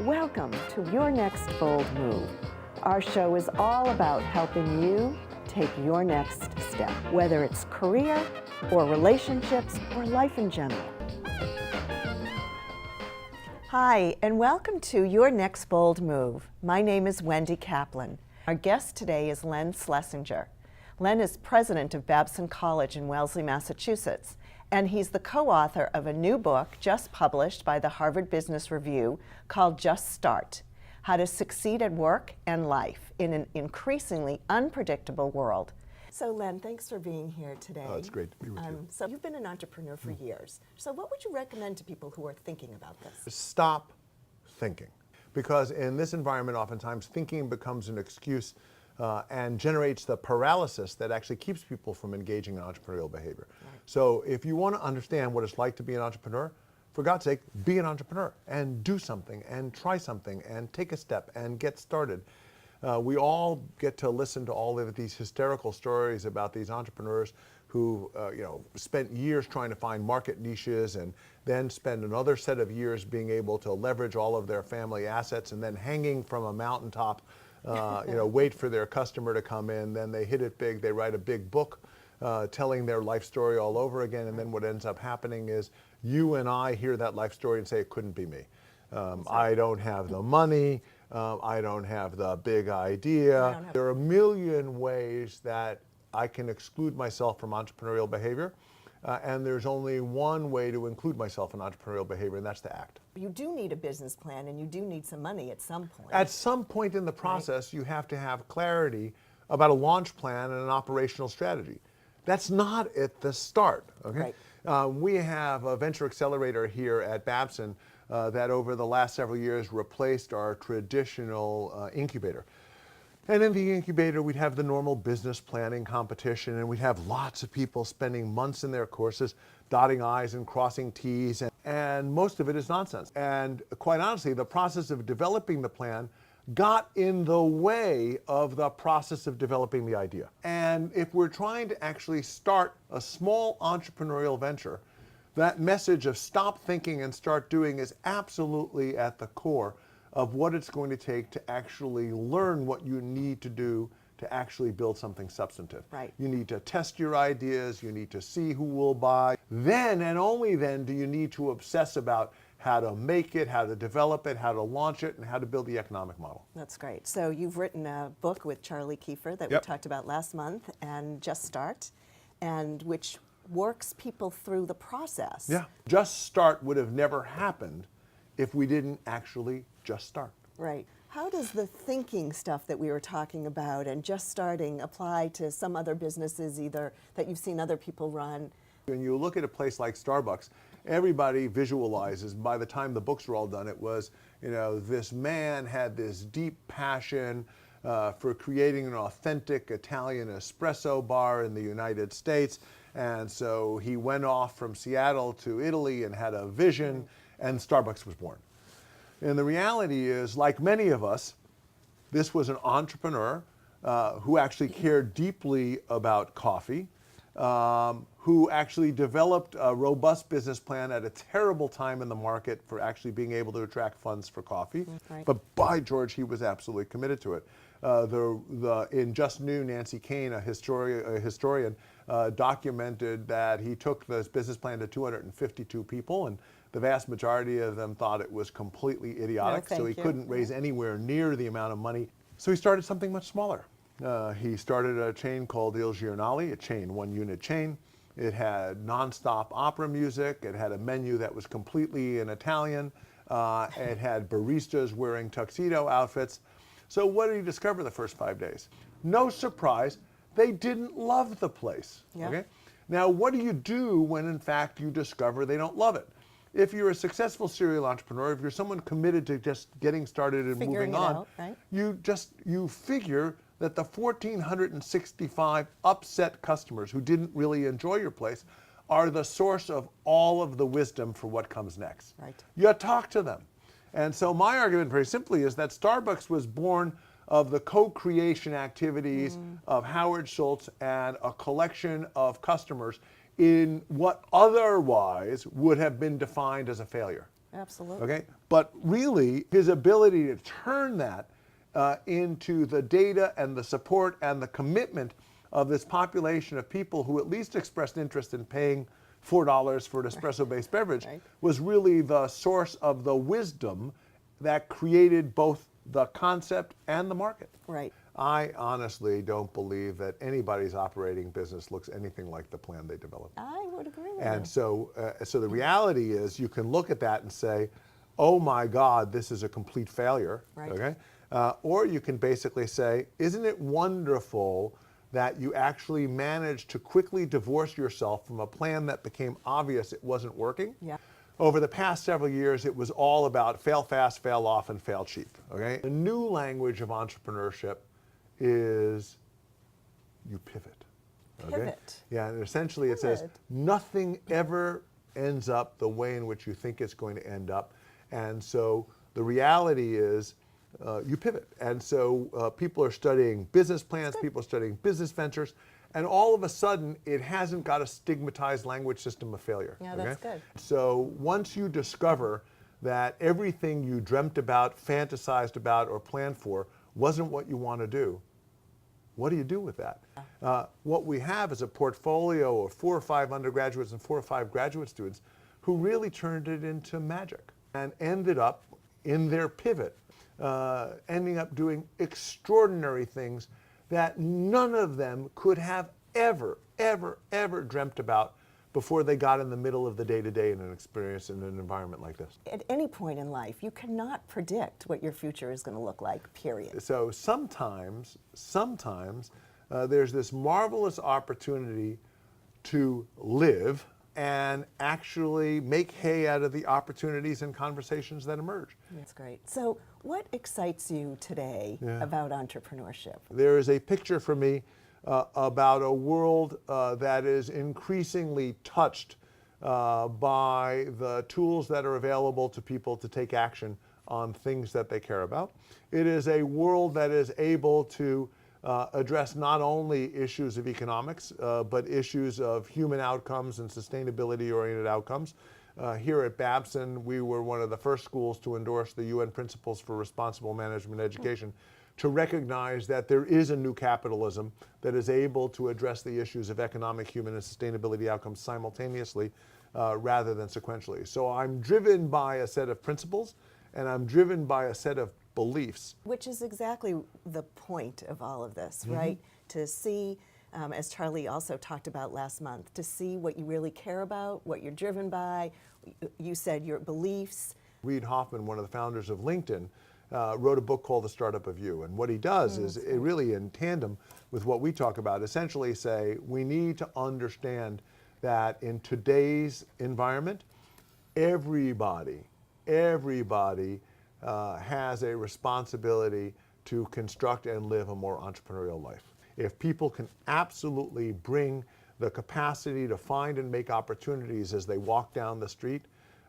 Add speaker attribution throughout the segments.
Speaker 1: Welcome to Your Next Bold Move. Our show is all about helping you take your next step, whether it's career or relationships or life in general. Hi, and welcome to Your Next Bold Move. My name is Wendy Capland. Our guest today is Len Schlesinger. Len is president of Babson College in Wellesley, Massachusetts, and he's the co-author of a new book just published by the Harvard Business Review called Just Start: How to Succeed at Work and Life in an Increasingly Unpredictable World. So Len, thanks for being here today.
Speaker 2: Oh, it's great to be with you.
Speaker 1: So you've been an entrepreneur for years. So what would you recommend to people who are thinking about this?
Speaker 2: Stop thinking. Because in this environment, oftentimes thinking becomes an excuse and generates the paralysis that actually keeps people from engaging in entrepreneurial behavior. Right. So if you want to understand what it's like to be an entrepreneur, for God's sake, be an entrepreneur and do something and try something and take a step and get started. We all get to listen to all of these hysterical stories about these entrepreneurs who spent years trying to find market niches and then spend another set of years being able to leverage all of their family assets and then hanging from a mountaintop, wait for their customer to come in. Then they hit it big. They write a big book telling their life story all over again. And then what ends up happening is you and I hear that life story and say, it couldn't be me. I don't have the money. I don't have the big idea. There are a million ways that I can exclude myself from entrepreneurial behavior. And there's only one way to include myself in entrepreneurial behavior, and that's to act.
Speaker 1: You do need a business plan and you do need some money at some point.
Speaker 2: At some point in the process, you have to have clarity about a launch plan and an operational strategy. That's not at the start, okay? Right. We have a venture accelerator here at Babson that over the last several years replaced our traditional incubator. And in the incubator, we'd have the normal business planning competition, and we'd have lots of people spending months in their courses, dotting I's and crossing T's, and most of it is nonsense. And quite honestly, the process of developing the plan got in the way of the process of developing the idea. And if we're trying to actually start a small entrepreneurial venture, that message of stop thinking and start doing is absolutely at the core of what it's going to take to actually learn what you need to do to actually build something substantive.
Speaker 1: Right.
Speaker 2: You need to test your ideas, you need to see who will buy. Then and only then do you need to obsess about how to make it, how to develop it, how to launch it, and how to build the economic model.
Speaker 1: That's great. So you've written a book with Charlie Kiefer that we talked about last month, and Just Start, and which works people through the process.
Speaker 2: Yeah. Just Start would have never happened if we didn't actually just start.
Speaker 1: Right. How does the thinking stuff that we were talking about and just starting apply to some other businesses either that you've seen other people run?
Speaker 2: When you look at a place like Starbucks, everybody visualizes, by the time the books were all done, it was, this man had this deep passion for creating an authentic Italian espresso bar in the United States. And so he went off from Seattle to Italy and had a vision, and Starbucks was born. And the reality is, like many of us, this was an entrepreneur who actually cared deeply about coffee, who actually developed a robust business plan at a terrible time in the market for actually being able to attract funds for coffee. Right. But by George, he was absolutely committed to it. In Just New, Nancy Kane, a historian, documented that he took this business plan to 252 people, and the vast majority of them thought it was completely idiotic, so he couldn't raise anywhere near the amount of money. So he started something much smaller. He started a chain called Il Giornale, a chain, one-unit chain. It had nonstop opera music. It had a menu that was completely in Italian. It had baristas wearing tuxedo outfits. So what did he discover the first 5 days? No surprise, they didn't love the place. Yeah. Okay? Now, what do you do when, in fact, you discover they don't love it? If you're a successful serial entrepreneur, if you're someone committed to just getting started and moving on, right? you figure that the 1,465 upset customers who didn't really enjoy your place are the source of all of the wisdom for what comes next.
Speaker 1: Right.
Speaker 2: You talk to them. And so my argument very simply is that Starbucks was born of the co-creation activities of Howard Schultz and a collection of customers in what otherwise would have been defined as a failure.
Speaker 1: absolutely.
Speaker 2: Okay, but really, his ability to turn that into the data and the support and the commitment of this population of people who at least expressed interest in paying $4 for an espresso-based beverage
Speaker 1: Right.
Speaker 2: was really the source of the wisdom that created both the concept and the market.
Speaker 1: Right.
Speaker 2: I honestly don't believe that anybody's operating business looks anything like the plan they developed.
Speaker 1: I would agree with
Speaker 2: And
Speaker 1: you.
Speaker 2: so the reality is you can look at that and say, oh my God, this is a complete failure.
Speaker 1: Right.
Speaker 2: Okay? Or you can basically say, isn't it wonderful that you actually managed to quickly divorce yourself from a plan that became obvious it wasn't working?
Speaker 1: Yeah.
Speaker 2: Over the past several years, it was all about fail fast, fail often, fail cheap. Okay? The new language of entrepreneurship is you pivot. Okay?
Speaker 1: Pivot.
Speaker 2: Yeah, and essentially it says
Speaker 1: Pivot.
Speaker 2: nothing ever ends up the way in which you think it's going to end up. And so the reality is you pivot. And so people are studying business plans, people are studying business ventures, and all of a sudden it hasn't got a stigmatized language system of failure.
Speaker 1: Yeah, that's good.
Speaker 2: So once you discover that everything you dreamt about, fantasized about, or planned for wasn't what you want to do, what do you do with that? What we have is a portfolio of 4 or 5 undergraduates and 4 or 5 graduate students who really turned it into magic and ended up in their pivot, ending up doing extraordinary things that none of them could have ever dreamt about before they got in the middle of the day-to-day in an experience in an environment like this.
Speaker 1: At any point in life, you cannot predict what your future is going to look like, period.
Speaker 2: So sometimes there's this marvelous opportunity to live and actually make hay out of the opportunities and conversations that emerge.
Speaker 1: That's great. So what excites you today about entrepreneurship?
Speaker 2: There is a picture for me about a world that is increasingly touched by the tools that are available to people to take action on things that they care about. It is a world that is able to address not only issues of economics, but issues of human outcomes and sustainability-oriented outcomes. Here at Babson, we were one of the first schools to endorse the UN Principles for Responsible Management Education, to recognize that there is a new capitalism that is able to address the issues of economic, human, and sustainability outcomes simultaneously rather than sequentially. So I'm driven by a set of principles, and I'm driven by a set of beliefs.
Speaker 1: Which is exactly the point of all of this, right? To see, as Charlie also talked about last month, to see what you really care about, what you're driven by. You said your beliefs.
Speaker 2: Reid Hoffman, one of the founders of LinkedIn, wrote a book called The Startup of You. And what he does is, it really in tandem with what we talk about, essentially say we need to understand that in today's environment, everybody has a responsibility to construct and live a more entrepreneurial life. If people can absolutely bring the capacity to find and make opportunities as they walk down the street,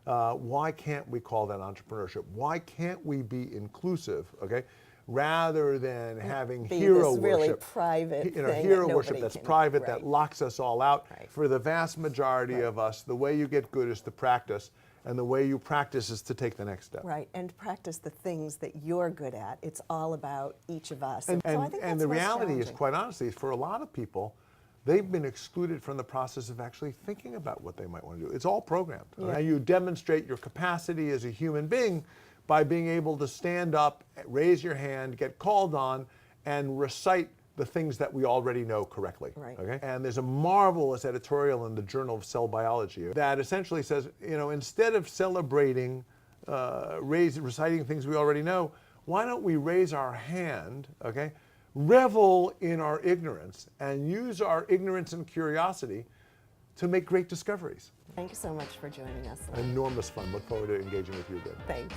Speaker 2: why can't we call that entrepreneurship? Why can't we be inclusive, okay? Rather than having hero
Speaker 1: this really
Speaker 2: worship,
Speaker 1: private
Speaker 2: hero worship that's private, that
Speaker 1: right.
Speaker 2: locks us all out.
Speaker 1: Right.
Speaker 2: For the vast majority of us, the way you get good is to practice, and the way you practice is to take the next step.
Speaker 1: Right, and practice the things that you're good at. It's all about each of us.
Speaker 2: And,
Speaker 1: so I think that's
Speaker 2: the
Speaker 1: what's
Speaker 2: reality is,
Speaker 1: challenging.
Speaker 2: quite honestly, for a lot of people, they've been excluded from the process of actually thinking about what they might want to do. It's all programmed.
Speaker 1: Yeah.
Speaker 2: Now you demonstrate your capacity as a human being by being able to stand up, raise your hand, get called on, and recite the things that we already know correctly.
Speaker 1: Right.
Speaker 2: Okay? And there's a marvelous editorial in the Journal of Cell Biology that essentially says, instead of celebrating, reciting things we already know, why don't we raise our hand, okay? Revel in our ignorance and use our ignorance and curiosity to make great discoveries.
Speaker 1: Thank you so much for joining us.
Speaker 2: Enormous fun. Look forward to engaging with you again.
Speaker 1: Thanks.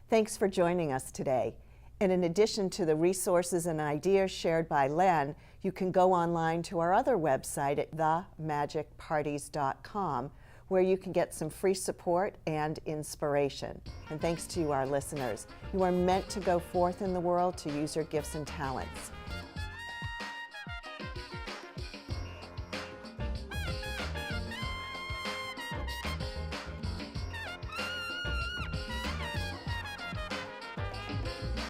Speaker 1: Thanks for joining us today. And in addition to the resources and ideas shared by Len, you can go online to our other website at themagicparties.com, where you can get some free support and inspiration. And thanks to our listeners. You are meant to go forth in the world to use your gifts and talents.